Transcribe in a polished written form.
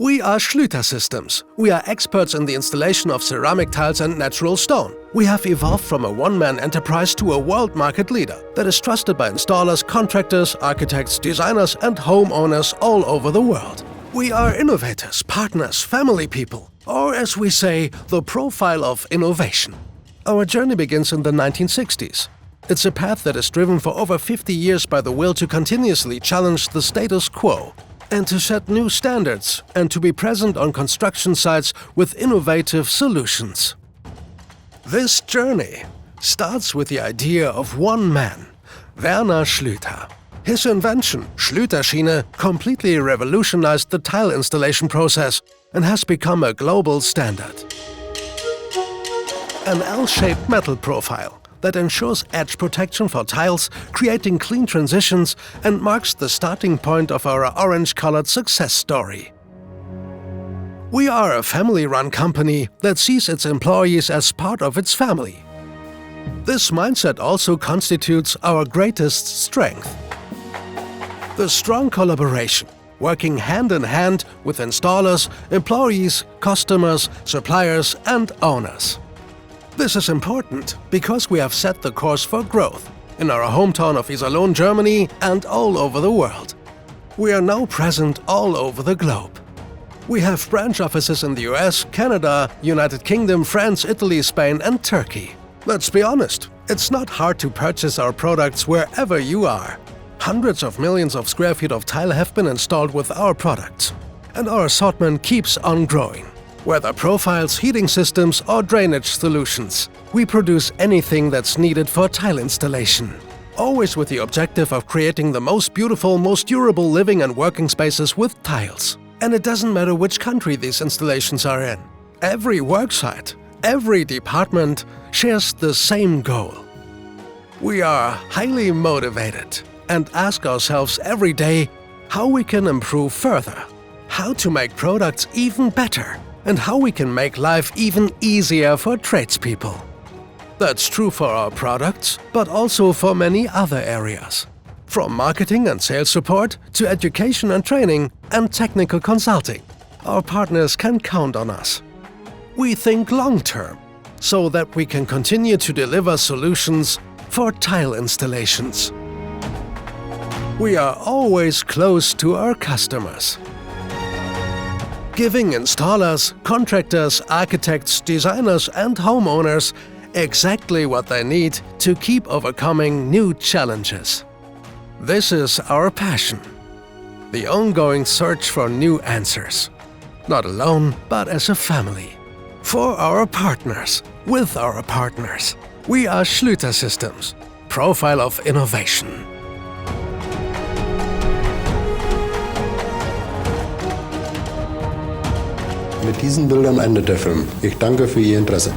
We are Schlüter-Systems. We are experts in the installation of ceramic tiles and natural stone. We have evolved from a one-man enterprise to a world market leader that is trusted by installers, contractors, architects, designers and homeowners all over the world. We are innovators, partners, family people, or as we say, the profile of innovation. Our journey begins in the 1960s. It's a path that is driven for over 50 years by the will to continuously challenge the status quo, and to set new standards, and to be present on construction sites with innovative solutions. This journey starts with the idea of one man, Werner Schlüter. His invention, Schlüter-Schiene, completely revolutionized the tile installation process and has become a global standard. An L-shaped metal profile that ensures edge protection for tiles, creating clean transitions, and marks the starting point of our orange-colored success story. We are a family-run company that sees its employees as part of its family. This mindset also constitutes our greatest strength. The strong collaboration, working hand in hand with installers, employees, customers, suppliers, and owners. This is important because we have set the course for growth in our hometown of Iserlohn, Germany, and all over the world. We are now present all over the globe. We have branch offices in the US, Canada, United Kingdom, France, Italy, Spain, and Turkey. Let's be honest, it's not hard to purchase our products wherever you are. Hundreds of millions of square feet of tile have been installed with our products, and our assortment keeps on growing. Whether profiles, heating systems, or drainage solutions, we produce anything that's needed for tile installation. Always with the objective of creating the most beautiful, most durable living and working spaces with tiles. And it doesn't matter which country these installations are in. Every worksite, every department shares the same goal. We are highly motivated and ask ourselves every day how we can improve further, how to make products even better, and how we can make life even easier for tradespeople. That's true for our products, but also for many other areas. From marketing and sales support to education and training and technical consulting, our partners can count on us. We think long-term, so that we can continue to deliver solutions for tile installations. We are always close to our customers, giving installers, contractors, architects, designers and homeowners exactly what they need to keep overcoming new challenges. This is our passion, the ongoing search for new answers, not alone, but as a family. For our partners, with our partners. We are Schlüter-Systems, profile of innovation. Mit diesen Bildern endet der Film. Ich danke für Ihr Interesse.